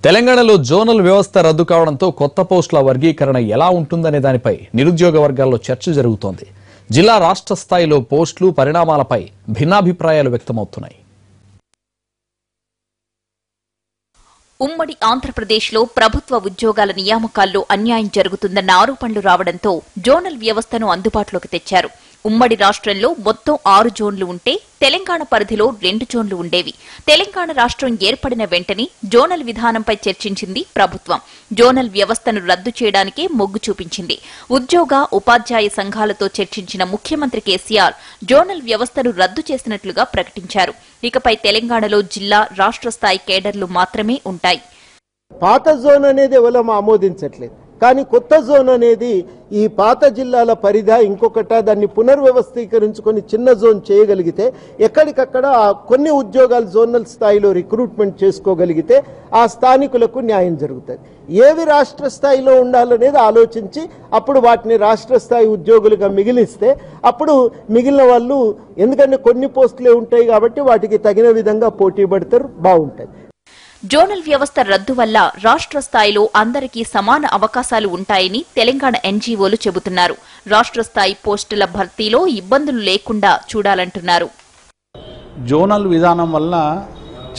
తెలంగాణలో జోనల్ వ్యవస్థ రద్దు కావడంతో కొత్త పోస్టుల వర్గీకరణ ఎలా ఉంటుందనే దానిపై నిరుద్యోగ వర్గాల్లో చర్చ జరుగుతోంది. జిల్లా రాష్ట్ర స్థాయిలో పోస్టులు పరిణామాలపై భిన్నాభిప్రాయాలు వ్యక్తమవుతున్నాయి. ఉమ్మడి ఆంధ్రప్రదేశ్లో ప్రభుత్వ ఉద్యోగాల నియామకాల్లో అన్యాయం జరుగుతుందన్న ఆరోపణలు రావడంతో జోనల్ వ్యవస్థను అందుబాటులోకి తెచ్చారు. ఉమ్మడి రాష్ట్రంలో మొత్తం 6 జోన్లు ఉంటే తెలంగాణ పరిధిలో 2 జోన్లు ఉండేవి. తెలంగాణ రాష్ట్రం ఏర్పడిన వెంటనే జోనల్ విధానంపై చర్చించింది ప్రభుత్వం. జోనల్ వ్యవస్థను రద్దు చేయడానికే మొగ్గు చూపించింది. ఉద్యోగ ఉపాధ్యాయ సంఘాలతో చర్చించిన ముఖ్యమంత్రి కేసీఆర్ జోనల్ వ్యవస్థను రద్దు చేసినట్లుగా ప్రకటించారు. ఇకపై తెలంగాణలో జిల్లా రాష్ట్ర స్థాయి కేడర్లు మాత్రమే ఉంటాయి. పాత జోన్ అనేది ఎవరం ఆమోదించట్లేదు, కానీ కొత్త జోన్ అనేది ఈ పాత జిల్లాల పరిధి ఇంకొకట దాన్ని పునర్వ్యవస్థీకరించుకొని చిన్న జోన్ చేయగలిగితే ఎక్కడికక్కడ కొన్ని ఉద్యోగాలు జోనల్ స్థాయిలో రిక్రూట్మెంట్ చేసుకోగలిగితే ఆ స్థానికులకు న్యాయం జరుగుతుంది. ఏవి రాష్ట్ర స్థాయిలో ఉండాలనేది ఆలోచించి అప్పుడు వాటిని రాష్ట్ర స్థాయి ఉద్యోగులుగా మిగిలిస్తే అప్పుడు మిగిలిన వాళ్ళు, ఎందుకంటే కొన్ని పోస్టులే ఉంటాయి కాబట్టి వాటికి తగిన విధంగా పోటీ పడతారు, బాగుంటుంది. జోనల్ వ్యవస్థ రద్దు వల్ల రాష్ట్ర స్థాయిలో అందరికీ సమాన అవకాశాలు ఉంటాయని తెలంగాణ ఎన్జీఓలు చెబుతున్నారు. రాష్ట్ర స్థాయి పోస్టుల భర్తీలో ఇబ్బందులు లేకుండా చూడాలంటున్నారు. జోనల్ విధానం వల్ల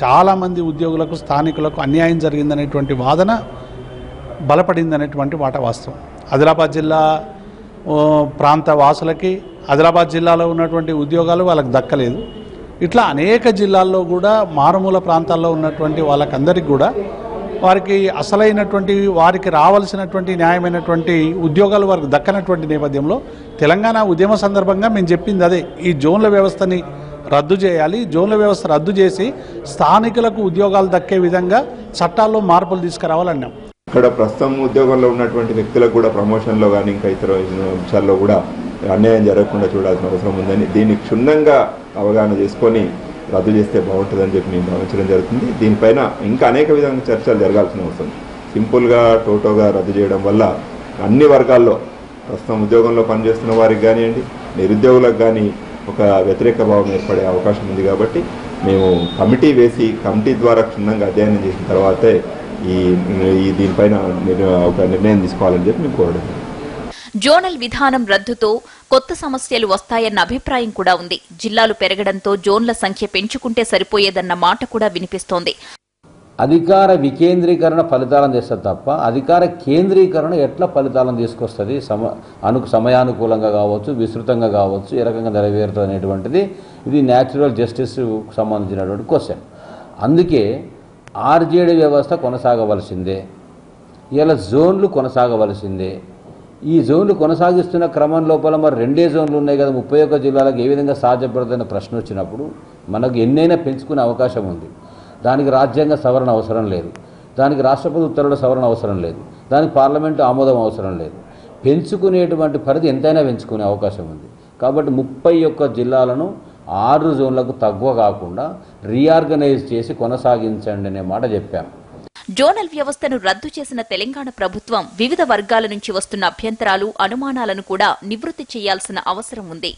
చాలా మంది ఉద్యోగులకు, స్థానికులకు అన్యాయం జరిగిందనేటువంటి వాదన బలపడిందనేటువంటి మాట వాస్తవం. ఆదిలాబాద్ జిల్లా ప్రాంత వాసులకి ఆదిలాబాద్ జిల్లాలో ఉన్నటువంటి ఉద్యోగాలు వాళ్ళకి దక్కలేదు. ఇట్లా అనేక జిల్లాల్లో కూడా మారుమూల ప్రాంతాల్లో ఉన్నటువంటి వాళ్ళకందరికీ కూడా వారికి అసలైనటువంటి, వారికి రావాల్సినటువంటి న్యాయమైనటువంటి ఉద్యోగాలు వారికి దక్కనటువంటి నేపథ్యంలో తెలంగాణ ఉద్యమ సందర్భంగా మేము చెప్పింది అదే, ఈ జోన్ల వ్యవస్థని రద్దు చేయాలి. జోన్ల వ్యవస్థ రద్దు చేసి స్థానికులకు ఉద్యోగాలు దక్కే విధంగా చట్టాల్లో మార్పులు తీసుకురావాలన్నాం. ఇక్కడ ప్రస్తుతం ఉద్యోగంలో ఉన్నటువంటి వ్యక్తులకు కూడా ప్రమోషన్లో కానీ ఇంకా ఇతర విషయాల్లో కూడా అన్యాయం జరగకుండా చూడాల్సిన అవసరం ఉందని, దీన్ని క్షుణ్ణంగా అవగాహన చేసుకొని రద్దు చేస్తే బాగుంటుందని చెప్పి మేము భావించడం జరుగుతుంది. దీనిపైన ఇంకా అనేక విధంగా చర్చలు జరగాల్సిన అవసరం. సింపుల్గా టోటోగా రద్దు చేయడం వల్ల అన్ని వర్గాల్లో ప్రస్తుతం ఉద్యోగంలో పనిచేస్తున్న వారికి కానివ్వండి, నిరుద్యోగులకు కానీ ఒక వ్యతిరేక భావం ఏర్పడే అవకాశం ఉంది. కాబట్టి మేము కమిటీ వేసి కమిటీ ద్వారా క్షుణ్ణంగా అధ్యయనం చేసిన తర్వాతే దీనిపైన ఒక నిర్ణయం తీసుకోవాలని చెప్పి మేము కోరడం. జోనల్ విధానం రద్దుతో కొత్త సమస్యలు వస్తాయన్న అభిప్రాయం కూడా ఉంది. జిల్లాలు పెరగడంతో జోన్ల సంఖ్య పెంచుకుంటే సరిపోయేదన్న మాట కూడా వినిపిస్తోంది. అధికార వికేంద్రీకరణ ఫలితాలను తెస్తుంది తప్ప అధికార కేంద్రీకరణ ఎట్లా ఫలితాలను తీసుకొస్తుంది, సమయానుకూలంగా కావచ్చు, విస్తృతంగా కావచ్చు, ఏ రకంగా నెరవేరుతుంది అనేటువంటిది ఇది న్యాచురల్ జస్టిస్ సంబంధించినటువంటి క్వశ్చన్. అందుకే ఆర్జేడీ వ్యవస్థ కొనసాగవలసిందే, ఇలా జోన్లు కొనసాగవలసిందే. ఈ జోన్లు కొనసాగిస్తున్న క్రమం లోపల మరి 2 జోన్లు ఉన్నాయి కదా, 31 జిల్లాలకు ఏ విధంగా సాధ్యపడుతుందన్న ప్రశ్న వచ్చినప్పుడు మనకు ఎన్నైనా పెంచుకునే అవకాశం ఉంది. దానికి రాజ్యాంగ సవరణ అవసరం లేదు, దానికి రాష్ట్రపతి ఉత్తర్వుల సవరణ అవసరం లేదు, దానికి పార్లమెంటు ఆమోదం అవసరం లేదు. పెంచుకునేటువంటి పరిధి ఎంతైనా పెంచుకునే అవకాశం ఉంది. కాబట్టి 31 జిల్లాలను 6 జోన్లకు తక్కువ కాకుండా రీఆర్గనైజ్ చేసి కొనసాగించండి అనే మాట చెప్పాం. జోనల్ వ్యవస్థను రద్దు చేసిన తెలంగాణ ప్రభుత్వం వివిధ వర్గాల నుంచి వస్తున్న అభ్యంతరాలు, అనుమానాలను కూడా నివృత్తి చేయాల్సిన అవసరం ఉంది.